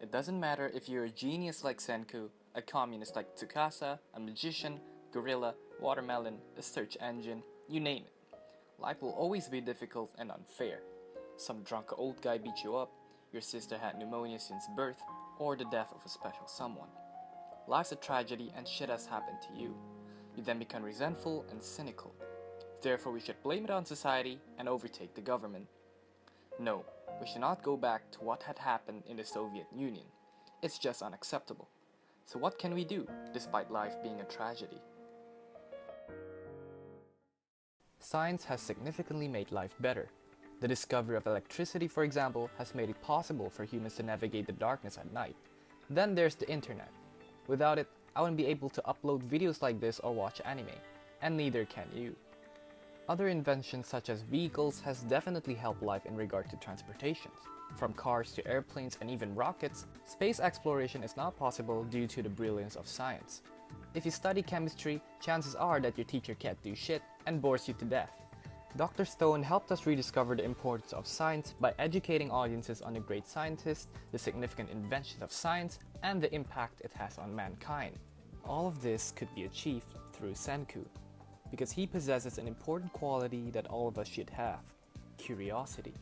It doesn't matter if you're a genius like Senku, a communist like Tsukasa, a magician, gorilla, watermelon, a search engine, you name it. Life will always be difficult and unfair. Some drunk old guy beat you up, your sister had pneumonia since birth, or the death of a special someone. Life's a tragedy and shit has happened to you. You then become resentful and cynical. Therefore, we should blame it on society and overtake the government. No, we should not go back to what had happened in the Soviet Union. It's just unacceptable. So what can we do, despite life being a tragedy? Science has significantly made life better. The discovery of electricity, for example, has made it possible for humans to navigate the darkness at night. Then there's the internet. Without it, I wouldn't be able to upload videos like this or watch anime, and neither can you. Other inventions such as vehicles has definitely helped life in regard to transportations. From cars to airplanes and even rockets, space exploration is not possible due to the brilliance of science. If you study chemistry, chances are that your teacher can't do shit and bores you to death. Dr. Stone helped us rediscover the importance of science by educating audiences on the great scientists, the significant inventions of science, and the impact it has on mankind. All of this could be achieved through Senku, because he possesses an important quality that all of us should have: curiosity.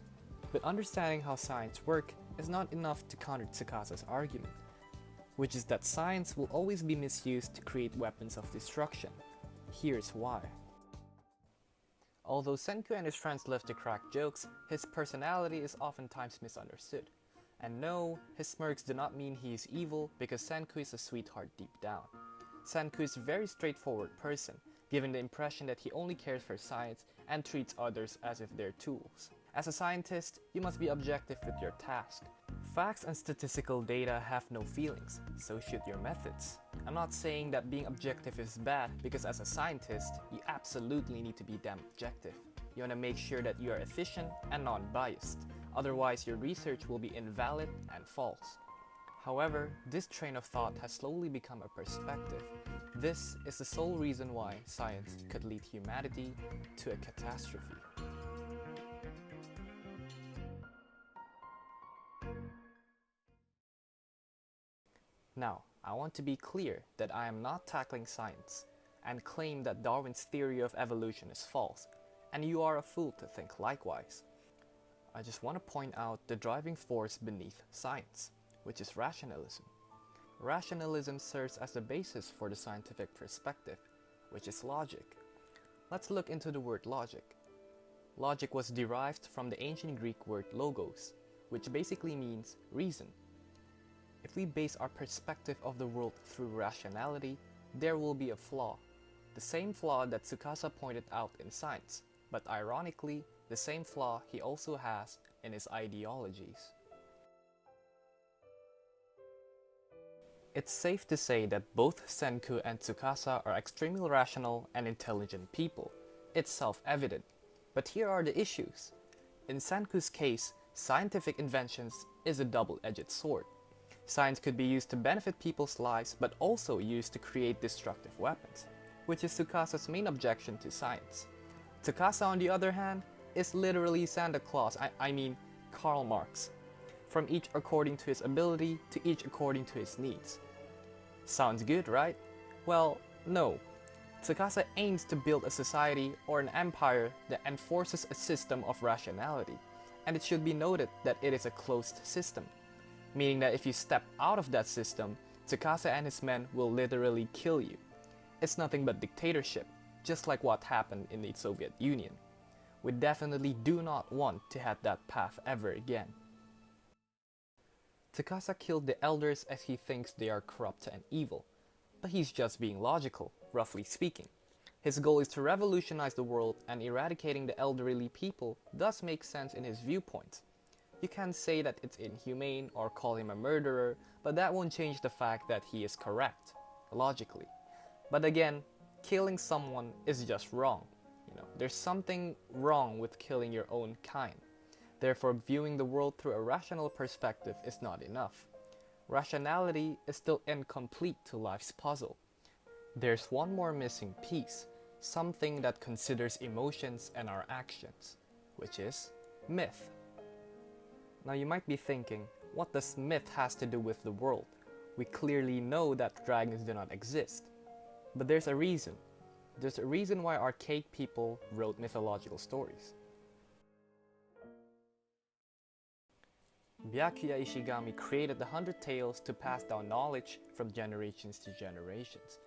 But understanding how science works is not enough to counter Tsukasa's argument, which is that science will always be misused to create weapons of destruction. Here's why. Although Senku and his friends love to crack jokes, his personality is oftentimes misunderstood. And no, his smirks do not mean he is evil, because Senku is a sweetheart deep down. Senku is a very straightforward person, giving the impression that he only cares for science and treats others as if they're tools. As a scientist, you must be objective with your task. Facts and statistical data have no feelings, so should your methods. I'm not saying that being objective is bad, because as a scientist, you absolutely need to be damn objective. You want to make sure that you are efficient and non-biased, otherwise your research will be invalid and false. However, this train of thought has slowly become a perspective. This is the sole reason why science could lead humanity to a catastrophe. Now, I want to be clear that I am not tackling science and claim that Darwin's theory of evolution is false, and you are a fool to think likewise. I just want to point out the driving force beneath science, which is rationalism. Rationalism serves as the basis for the scientific perspective, which is logic. Let's look into the word logic. Logic was derived from the ancient Greek word logos, which basically means reason. If we base our perspective of the world through rationality, there will be a flaw. The same flaw that Tsukasa pointed out in science, but ironically, the same flaw he also has in his ideologies. It's safe to say that both Senku and Tsukasa are extremely rational and intelligent people. It's self-evident. But here are the issues. In Senku's case, scientific inventions is a double-edged sword. Science could be used to benefit people's lives, but also used to create destructive weapons, which is Tsukasa's main objection to science. Tsukasa, on the other hand, is literally Santa Claus, I mean Karl Marx. From each according to his ability to each according to his needs. Sounds good, right? Well, no. Tsukasa aims to build a society or an empire that enforces a system of rationality, and it should be noted that it is a closed system, meaning that if you step out of that system, Tsukasa and his men will literally kill you. It's nothing but dictatorship, just like what happened in the Soviet Union. We definitely do not want to head that path ever again. Tsukasa killed the elders as he thinks they are corrupt and evil, but he's just being logical, roughly speaking. His goal is to revolutionize the world, and eradicating the elderly people does make sense in his viewpoint. You can say that it's inhumane or call him a murderer, but that won't change the fact that he is correct, logically. But again, killing someone is just wrong. There's something wrong with killing your own kind. Therefore, viewing the world through a rational perspective is not enough. Rationality is still incomplete to life's puzzle. There's one more missing piece, something that considers emotions and our actions, which is myth. Now you might be thinking, what does myth has to do with the world? We clearly know that dragons do not exist. But there's a reason. There's a reason why archaic people wrote mythological stories. Byakuya Ishigami created the 100 Tales to pass down knowledge from generations to generations.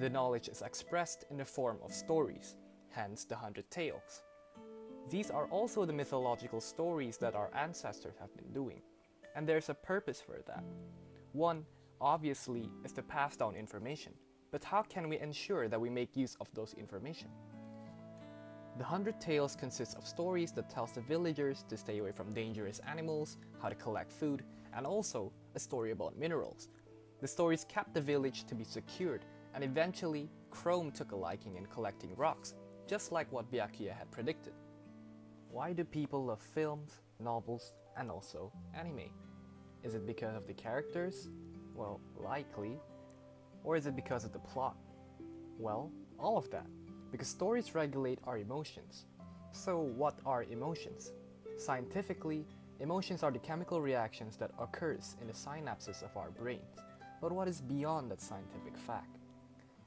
The knowledge is expressed in the form of stories, hence the 100 Tales. These are also the mythological stories that our ancestors have been doing, and there's a purpose for that. One, obviously, is to pass down information, but how can we ensure that we make use of those information? The 100 Tales consists of stories that tells the villagers to stay away from dangerous animals, how to collect food, and also a story about minerals. The stories kept the village to be secured, and eventually, Chrome took a liking in collecting rocks, just like what Byakuya had predicted. Why do people love films, novels, and also anime? Is it because of the characters? Well, likely. Or is it because of the plot? Well, all of that, because stories regulate our emotions. So what are emotions? Scientifically, emotions are the chemical reactions that occurs in the synapses of our brains. But what is beyond that scientific fact?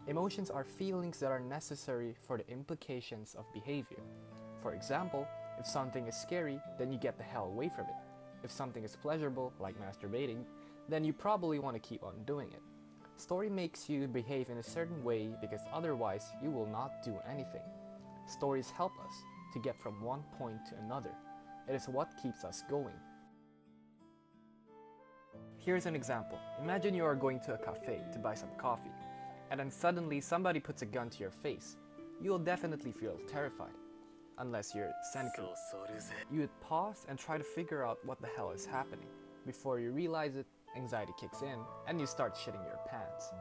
Emotions are feelings that are necessary for the implications of behavior. For example, if something is scary, then you get the hell away from it. If something is pleasurable, like masturbating, then you probably want to keep on doing it. Story makes you behave in a certain way because otherwise you will not do anything. Stories help us to get from one point to another. It is what keeps us going. Here's an example. Imagine you are going to a cafe to buy some coffee, and then suddenly somebody puts a gun to your face. You will definitely feel terrified. Unless you're Senku. You would pause and try to figure out what the hell is happening. Before you realize it, anxiety kicks in and you start shitting your pants.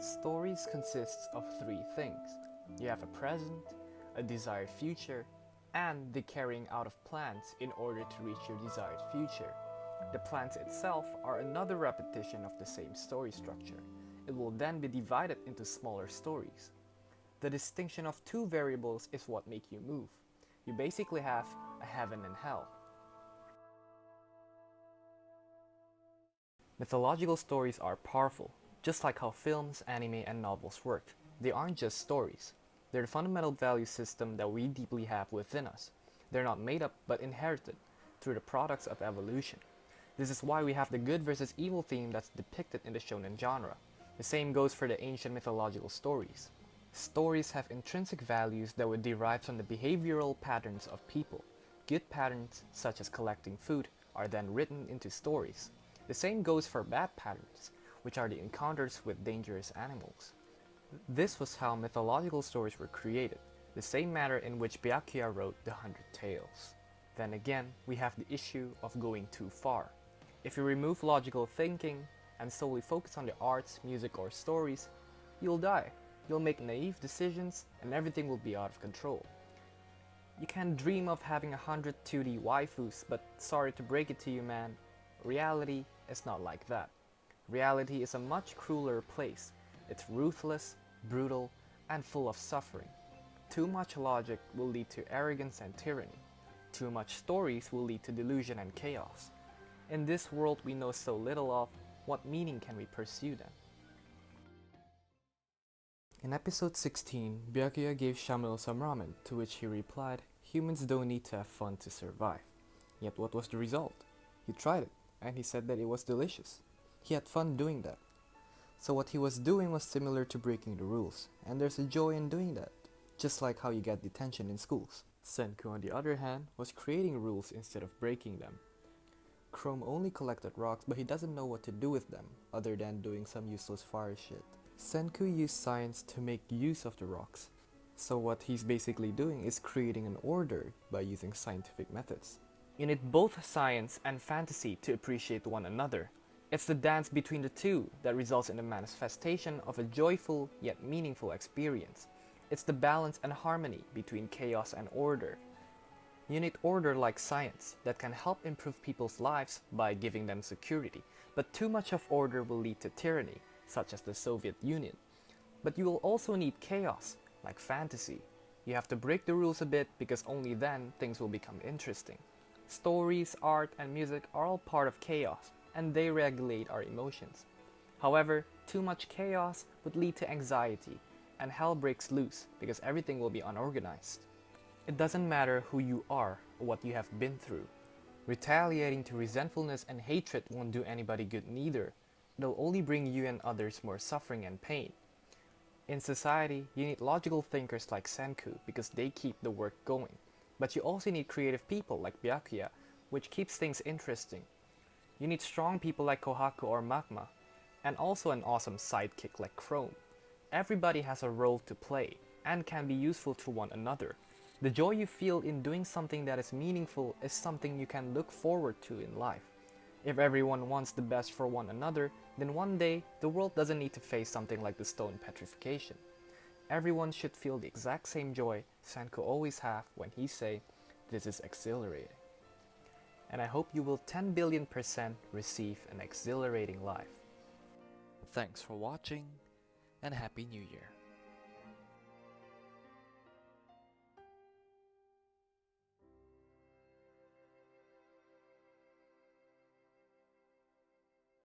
Stories consists of three things. You have a present, a desired future, and the carrying out of plans in order to reach your desired future. The plans itself are another repetition of the same story structure. It will then be divided into smaller stories. The distinction of two variables is what make you move. You basically have a heaven and hell. Mythological stories are powerful, just like how films, anime, and novels work. They aren't just stories. They're the fundamental value system that we deeply have within us. They're not made up, but inherited through the products of evolution. This is why we have the good versus evil theme that's depicted in the shonen genre. The same goes for the ancient mythological stories. Stories have intrinsic values that would derive from the behavioral patterns of people. Good patterns, such as collecting food, are then written into stories. The same goes for bad patterns, which are the encounters with dangerous animals. This was how mythological stories were created, the same manner in which Byakuya wrote the 100 Tales. Then again, we have the issue of going too far. If you remove logical thinking and solely focus on the arts, music, or stories, you'll die. You'll make naive decisions and everything will be out of control. You can dream of having 100 2D waifus, but sorry to break it to you, man, reality is not like that. Reality is a much crueler place. It's ruthless, brutal, and full of suffering. Too much logic will lead to arrogance and tyranny. Too much stories will lead to delusion and chaos. In this world we know so little of, what meaning can we pursue then? In episode 16, Byakuya gave Shamuel some ramen, to which he replied, "Humans don't need to have fun to survive." Yet what was the result? He tried it, and he said that it was delicious. He had fun doing that. So what he was doing was similar to breaking the rules, and there's a joy in doing that, just like how you get detention in schools. Senku, on the other hand, was creating rules instead of breaking them. Chrome only collected rocks, but he doesn't know what to do with them, other than doing some useless fire shit. Senku used science to make use of the rocks. So what he's basically doing is creating an order by using scientific methods. You need both science and fantasy to appreciate one another. It's the dance between the two that results in the manifestation of a joyful yet meaningful experience. It's the balance and harmony between chaos and order. You need order like science that can help improve people's lives by giving them security, but too much of order will lead to tyranny, such as the Soviet Union. But you will also need chaos, like fantasy. You have to break the rules a bit because only then things will become interesting. Stories, art, and music are all part of chaos, and they regulate our emotions. However, too much chaos would lead to anxiety, and hell breaks loose because everything will be unorganized. It doesn't matter who you are or what you have been through. Retaliating to resentfulness and hatred won't do anybody good neither. It'll only bring you and others more suffering and pain. In society, you need logical thinkers like Senku because they keep the work going. But you also need creative people like Byakuya, which keeps things interesting. You need strong people like Kohaku or Magma, and also an awesome sidekick like Chrome. Everybody has a role to play, and can be useful to one another. The joy you feel in doing something that is meaningful is something you can look forward to in life. If everyone wants the best for one another, then one day, the world doesn't need to face something like the stone petrification. Everyone should feel the exact same joy Senku always have when he say, "This is exhilarating." And I hope you will 10 billion% receive an exhilarating life. Thanks for watching, and Happy New Year.